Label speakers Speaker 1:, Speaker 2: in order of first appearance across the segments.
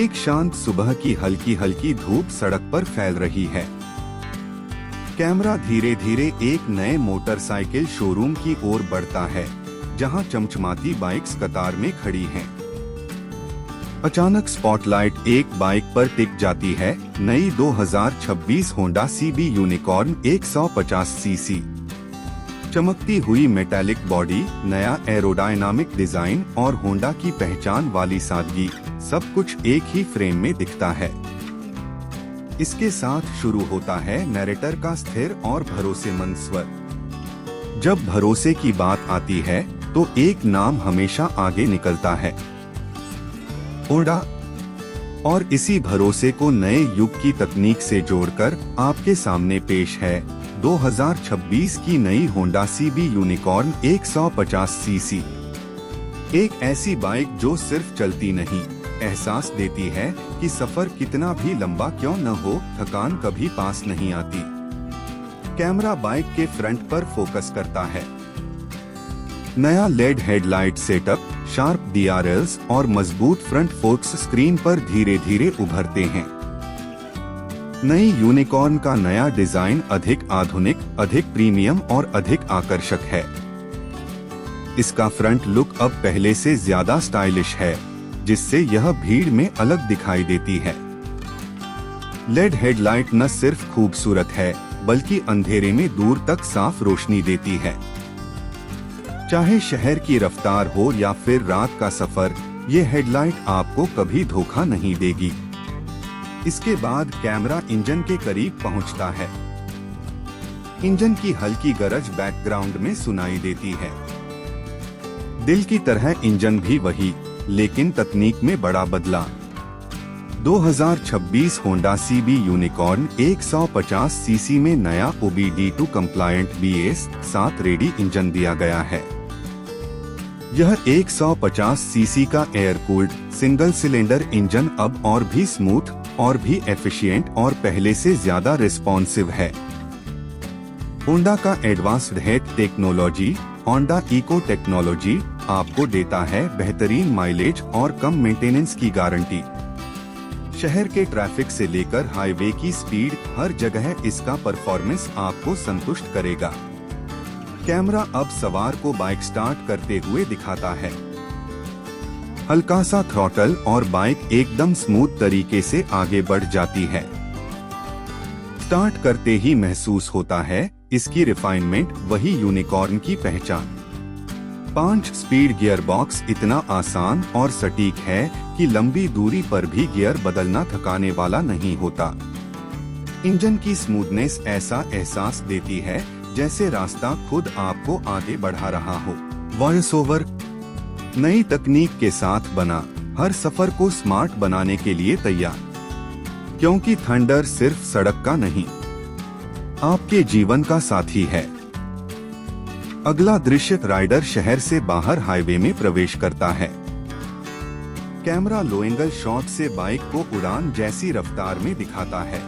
Speaker 1: एक शांत सुबह की हल्की हल्की धूप सड़क पर फैल रही है। कैमरा धीरे धीरे एक नए मोटरसाइकिल शोरूम की ओर बढ़ता है, जहां चमचमाती बाइक्स कतार में खड़ी हैं। अचानक स्पॉटलाइट एक बाइक पर टिक जाती है। नई 2026 होंडा सीबी यूनिकॉर्न 150 सीसी। चमकती हुई मेटालिक बॉडी, नया एरोडायनामिक डिजाइन और होंडा की पहचान वाली सादगी, सब कुछ एक ही फ्रेम में दिखता है। इसके साथ शुरू होता है नैरेटर का स्थिर और भरोसेमंद स्वर। जब भरोसे की बात आती है तो एक नाम हमेशा आगे निकलता है, होंडा। और इसी भरोसे को नए युग की तकनीक से जोड़कर आपके सामने पेश है 2026 की नई होंडा सीबी यूनिकॉर्न 150 सीसी। एक ऐसी बाइक जो सिर्फ चलती नहीं, एहसास देती है कि सफर कितना भी लंबा क्यों न हो, थकान कभी पास नहीं आती। कैमरा बाइक के फ्रंट पर फोकस करता है। नया LED headlight setup, sharp DRLs और मजबूत फ्रंट फोक्स स्क्रीन पर धीरे धीरे उभरते हैं। नई यूनिकॉर्न का नया डिजाइन अधिक आधुनिक, अधिक प्रीमियम और अधिक आकर्षक है। इसका फ्रंट लुक अब पहले से ज्यादा स्टाइलिश है, जिससे यह भीड़ में अलग दिखाई देती है। लेड हेडलाइट न सिर्फ खूबसूरत है, बल्कि अंधेरे में दूर तक साफ रोशनी देती है। चाहे शहर की रफ्तार हो या फिर रात का सफर, ये हेडलाइट आपको कभी धोखा नहीं देगी। इसके बाद कैमरा इंजन के करीब पहुंचता है। इंजन की हल्की गरज बैकग्राउंड में सुनाई देती है। दिल की तरह इंजन भी वही, लेकिन तकनीक में बड़ा बदला। 2026 होंडा सीबी यूनिकॉर्न 150 सीसी में नया OBD2 compliant BS7 ready engine दिया गया है। यह 150 सीसी का air cooled single cylinder engine अब और भी स्मूथ और भी एफिशिएंट और पहले से ज्यादा रिस्पॉन्सिव है। होंडा का advanced head technology, Honda eco technology, आपको देता है बेहतरीन माइलेज और कम मेंटेनेंस की गारंटी। शहर के ट्रैफिक से लेकर हाईवे की स्पीड, हर जगह इसका परफॉर्मेंस आपको संतुष्ट करेगा। कैमरा अब सवार को बाइक स्टार्ट करते हुए दिखाता है। हल्का सा थ्रॉटल और बाइक एकदम स्मूथ तरीके से आगे बढ़ जाती है। स्टार्ट करते ही महसूस होता है इसकी रिफाइनमेंट, वही यूनिकॉर्न की पहचान। 5 स्पीड गियर बॉक्स इतना आसान और सटीक है कि लंबी दूरी पर भी गियर बदलना थकाने वाला नहीं होता। इंजन की स्मूथनेस ऐसा एहसास देती है जैसे रास्ता खुद आपको आगे बढ़ा रहा हो। वॉइस ओवर नई तकनीक के साथ बना, हर सफर को स्मार्ट बनाने के लिए तैयार। क्योंकि थंडर सिर्फ सड़क का नहीं, आपके जीवन का साथी है। अगला दृश्य, राइडर शहर से बाहर हाईवे में प्रवेश करता है। कैमरा लो एंगल शॉट से बाइक को उड़ान जैसी रफ्तार में दिखाता है।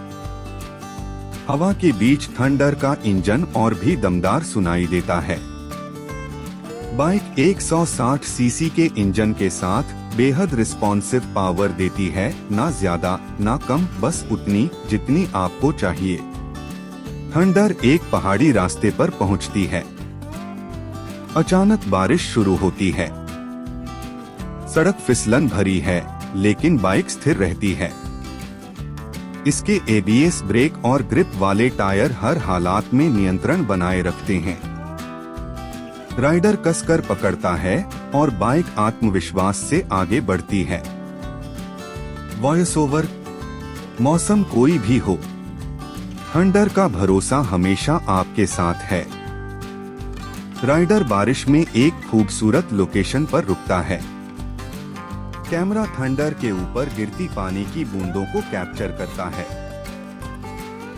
Speaker 1: हवा के बीच थंडर का इंजन और भी दमदार सुनाई देता है। बाइक 160 सीसी के इंजन के साथ बेहद रिस्पॉन्सिव पावर देती है, ना ज्यादा ना कम, बस उतनी जितनी आपको चाहिए। थंडर एक पहाड़ी रास्ते पर पहुंचती है। अचानक बारिश शुरू होती है। सड़क फिसलन भरी है, लेकिन बाइक स्थिर रहती है। इसके ABS ब्रेक और ग्रिप वाले टायर हर हालात में नियंत्रण बनाए रखते हैं। राइडर कसकर पकड़ता है और बाइक आत्मविश्वास से आगे बढ़ती है। वॉइस ओवर मौसम कोई भी हो, थंडर का भरोसा हमेशा आपके साथ है। राइडर बारिश में एक खूबसूरत लोकेशन पर रुकता है। कैमरा थंडर के ऊपर गिरती पानी की बूंदों को कैप्चर करता है।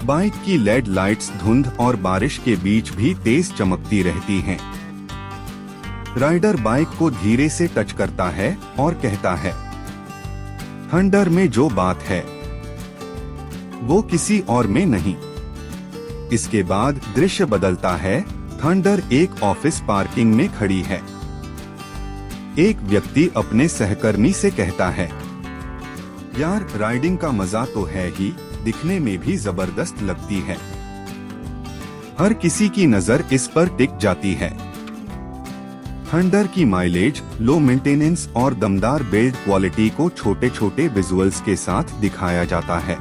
Speaker 1: बाइक की लेड लाइट्स धुंध और बारिश के बीच भी तेज चमकती रहती हैं। राइडर बाइक को धीरे से टच करता है और कहता है, थंडर में जो बात है वो किसी और में नहीं। इसके बाद दृश्य बदलता है। थंडर एक ऑफिस पार्किंग में खड़ी है। एक व्यक्ति अपने सहकर्मी से कहता है, यार राइडिंग का मजा तो है ही, दिखने में भी जबरदस्त लगती है। हर किसी की नजर इस पर टिक जाती है। थंडर की माइलेज, लो मेंटेनेंस और दमदार बिल्ड क्वालिटी को छोटे छोटे विजुअल्स के साथ दिखाया जाता है।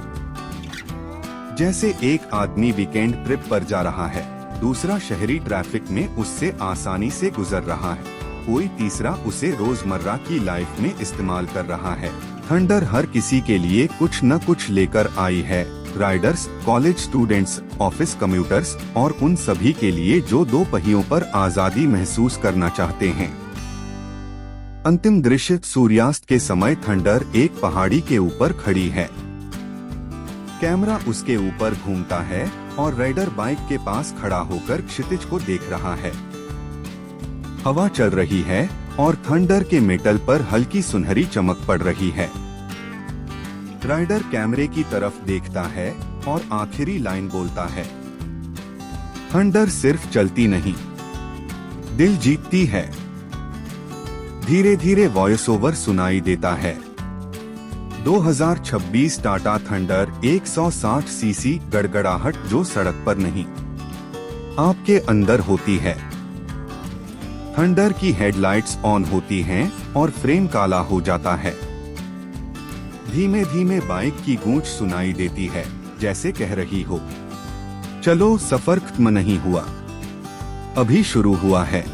Speaker 1: जैसे एक आदमी वीकेंड ट्रिप पर जा रहा है, दूसरा शहरी ट्रैफिक में उससे आसानी से गुजर रहा है, कोई तीसरा उसे रोजमर्रा की लाइफ में इस्तेमाल कर रहा है। थंडर हर किसी के लिए कुछ न कुछ लेकर आई है। Riders, college students, office commuters और उन सभी के लिए जो दो पहियों पर आजादी महसूस करना चाहते हैं। अंतिम दृश्य, सूर्यास्त के समय थंडर एक पहाड़ी के ऊपर खड़ी है। कैमरा उसके ऊपर घूमता है और राइडर बाइक के पास खड़ा होकर क्षितिज को देख रहा है। हवा चल रही है और थंडर के मेटल पर हल्की सुनहरी चमक पड़ रही है। राइडर कैमरे की तरफ देखता है और आखिरी लाइन बोलता है। थंडर सिर्फ चलती नहीं, दिल जीतती है। धीरे धीरे वॉइस ओवर सुनाई देता है। 2026 टाटा थंडर 160 सीसी, गड़गड़ाहट जो सड़क पर नहीं, आपके अंदर होती है। थंडर की हेडलाइट्स ऑन होती हैं और फ्रेम काला हो जाता है। धीमे धीमे बाइक की गूंज सुनाई देती है, जैसे कह रही हो, चलो सफर खत्म नहीं हुआ, अभी शुरू हुआ है।